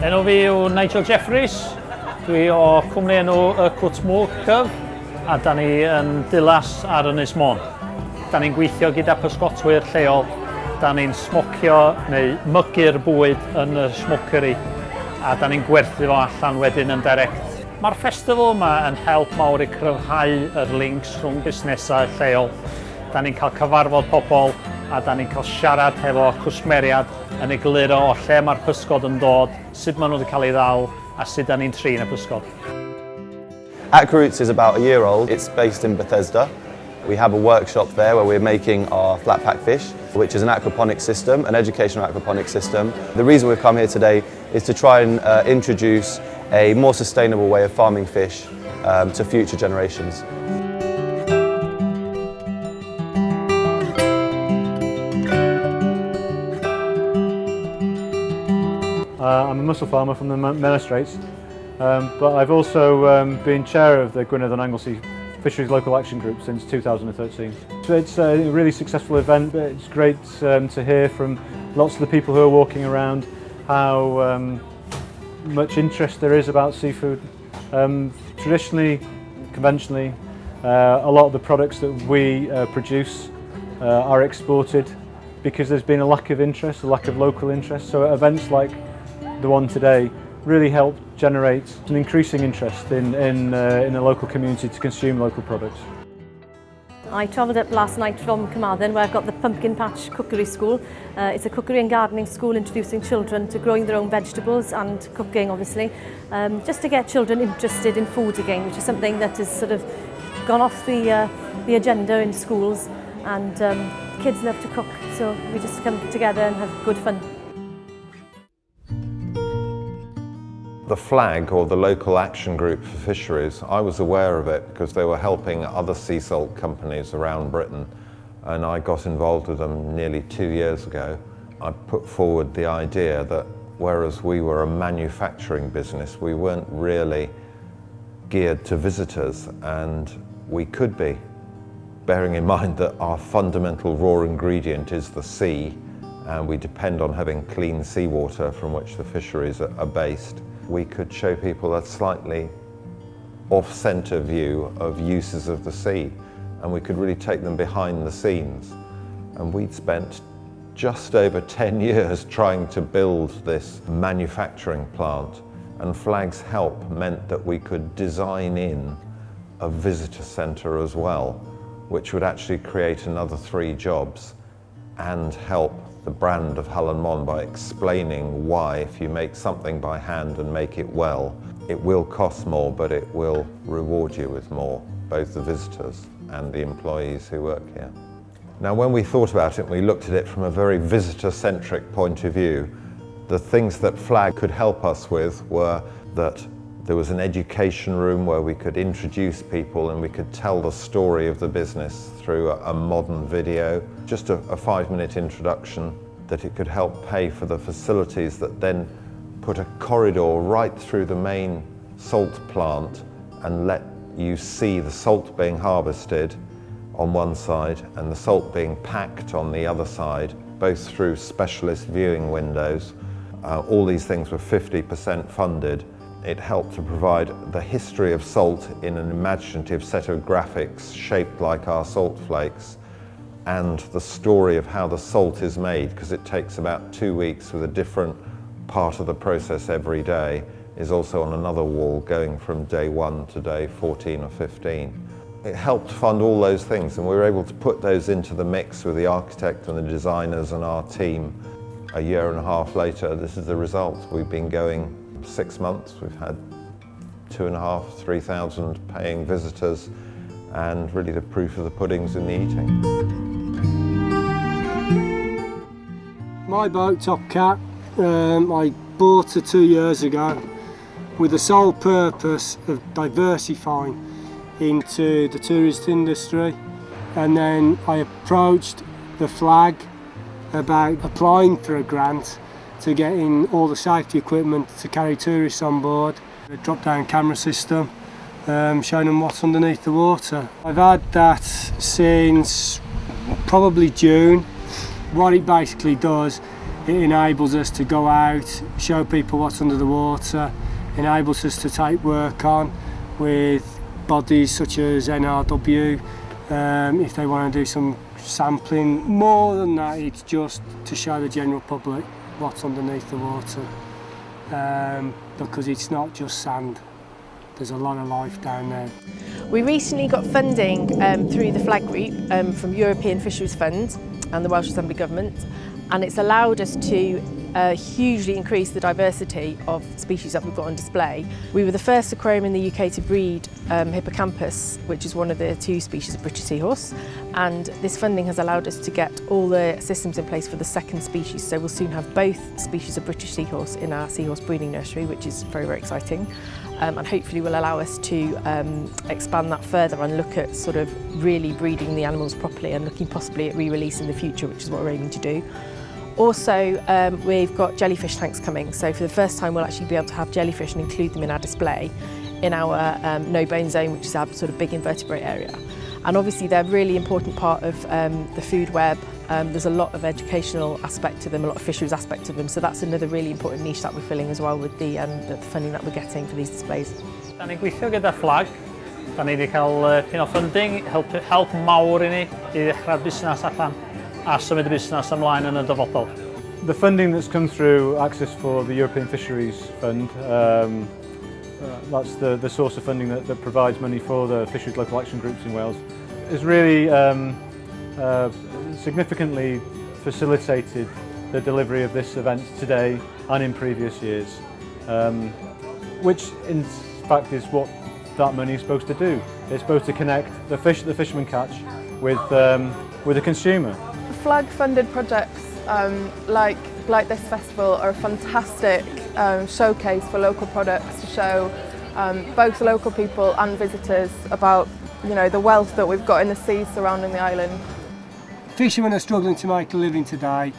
Enw fi yw Nigel Jeffries. Dwi o cwmni enw y Cwtmwg Cyf a da ni yn dilas ar Ynys Môn. Da ni'n gweithio gyda pysgotwyr lleol. Da ni'n smocio neu mygu'r bwyd yn y smocery a da ni'n gwerthu fo allan wedyn yn direct. Mae'r festival yma yn help mawr i cryfhau yr links rhwng busnesau lleol. Da ni'n cael cyfarfod pobl a da ni'n cael siarad hefo cwsmeriad yn egluro o lle mae'r pysgod yn dod, sut maen nhw wedi cael ei ddal a sut da ni'n trin y pysgod. Aquaroots is about a year old. It's based in Bethesda. We have a workshop there where we're making our flat pack fish, which is an aquaponic system, an educational aquaponic system. The reason we've come here today is to try and introduce a more sustainable way of farming fish to future generations. I'm a mussel farmer from the Menor Straits, but I've also been chair of the Gwynedd and Anglesey Fisheries Local Action Group since 2013. So it's a really successful event, but it's great to hear from lots of the people who are walking around how much interest there is about seafood. Traditionally, conventionally, a lot of the products that we produce are exported because there's been a lack of interest, a lack of local interest. So events like the one today really help generate an increasing interest in the local community to consume local products. I travelled up last night from Carmarthen where I've got the Pumpkin Patch Cookery School. It's a cookery and gardening school introducing children to growing their own vegetables and cooking obviously, just to get children interested in food again, which is something that has sort of gone off the agenda in schools, and kids love to cook, so we just come together and have good fun. The flag, or the local action group for fisheries, I was aware of it because they were helping other sea salt companies around Britain, and I got involved with them nearly 2 years ago. I put forward the idea that whereas we were a manufacturing business, we weren't really geared to visitors, and we could be, bearing in mind that our fundamental raw ingredient is the sea, and we depend on having clean seawater from which the fisheries are based. We could show people a slightly off-centre view of uses of the sea, and we could really take them behind the scenes. And we'd spent just over 10 years trying to build this manufacturing plant, and Flag's help meant that we could design in a visitor centre as well, which would actually create another 3 jobs and help the brand of Hull and Mon by explaining why, if you make something by hand and make it well, it will cost more, but it will reward you with more, both the visitors and the employees who work here. Now, when we thought about it, we looked at it from a very visitor-centric point of view. The things that Flag could help us with were that there was an education room where we could introduce people and we could tell the story of the business through a modern video, just a 5-minute introduction, that it could help pay for the facilities that then put a corridor right through the main salt plant and let you see the salt being harvested on one side and the salt being packed on the other side, both through specialist viewing windows. All these things were 50% funded. It helped to provide the history of salt in an imaginative set of graphics shaped like our salt flakes, and the story of how the salt is made, because it takes about 2 weeks with a different part of the process every day, is also on another wall going from day 1 to day 14 or 15. It helped fund all those things, and we were able to put those into the mix with the architect and the designers and our team. A year and a half later, this is the result. We've been going 6 months, we've had 2,500 to 3,000 paying visitors, and really the proof of the pudding's in the eating. My boat, Top Cat, I bought it 2 years ago with the sole purpose of diversifying into the tourist industry, and then I approached the Flag about applying for a grant to get in all the safety equipment to carry tourists on board. A drop-down camera system showing them what's underneath the water. I've had that since probably June. What it basically does It enables us to go out, show people what's under the water, enables us to take work on with bodies such as NRW if they want to do some sampling. More than that, it's just to show the general public what's underneath the water, because it's not just sand. There's a lot of life down there. We recently got funding through the Flag Group from European Fisheries Fund and the Welsh Assembly Government, and it's allowed us to hugely increase the diversity of species that we've got on display. We were the first aquarium in the UK to breed hippocampus, which is one of the 2 species of British seahorse, and this funding has allowed us to get all the systems in place for the 2nd species, so we'll soon have both species of British seahorse in our seahorse breeding nursery, which is very, very exciting, and hopefully will allow us to expand that further and look at sort of really breeding the animals properly and looking possibly at re-release in the future, which is what we're aiming to do. Also, we've got jellyfish tanks coming, so for the first time we'll actually be able to have jellyfish and include them in our display in our no-bone zone, which is our sort of big invertebrate area. And obviously they're a really important part of the food web. There's a lot of educational aspect to them, a lot of fisheries aspect to them, so that's another really important niche that we're filling as well with the funding that we're getting for these displays. Da ni'n gweithio gyda Flag. Da ni wedi cael pin o funding, help mawr i ni i ddechrau'r busnes allan a symud y busnes ymlaen yn y dyfodol. The funding that's come through Access for the European Fisheries Fund, that's the source of funding that provides money for the fisheries local action groups in Wales, has really significantly facilitated the delivery of this event today and in previous years, which in fact is what that money is supposed to do. It's supposed to connect the fish that the fishermen catch with the consumer. Flag-funded projects like this festival are a fantastic showcase for local products to show both local people and visitors about the wealth that we've got in the seas surrounding the island. Fishermen are struggling to make a living today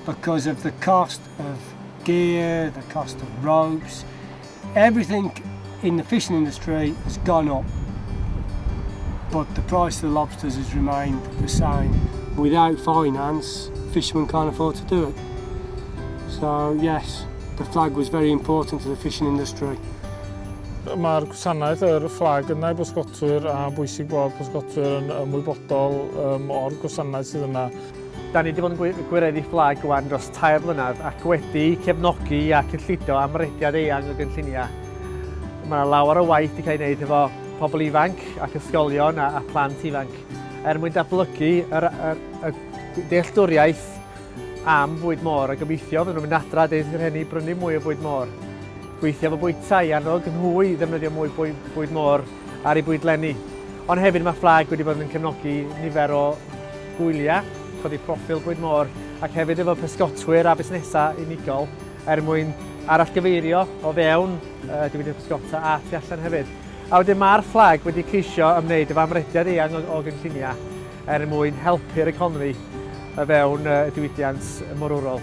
because of the cost of gear, the cost of ropes. Everything in the fishing industry has gone up, but the price of the lobsters has remained the same. Without finance, fishermen can't afford to do it. So yes, the flag was very important to the fishing industry. Mae'r gwasanaeth yr fflag yna i bysgotwyr a bwysig bod bysgotwyr yn ymwybodol o'r gwasanaeth sydd yna. Da ni wedi bod yn gwireddu fflag wan dros 3 blynedd ac wedi cefnogi a cynllunio amrediad eang o gynlluniau. Mae lawer o waith wedi cael ei wneud efo pobl ifanc ac ysgolion a plant ifanc mwyn datblygu y dealltwriaeth am fwyd môr a gobeithio fydden nhw'n mynd adra deud i'r rhenni brynu mwy o fwyd môr. Gweithio efo bwytau annog yn hwy ddefnyddio mwy bwyd môr ar ei bwydlenni. Ond hefyd mae fflag wedi bod yn cefnogi nifer o gwyliau, codi proffil bwyd môr, ac hefyd efo pysgotwyr a busnesau unigol mwyn arallgyfeirio o fewn diwydiant pysgota a tu allan hefyd. A wedyn mae'r fflag wedi ceisio ymwneud efo amrediad eang o gynlluniau mwyn helpu'r economi o fewn diwydiant morwrol.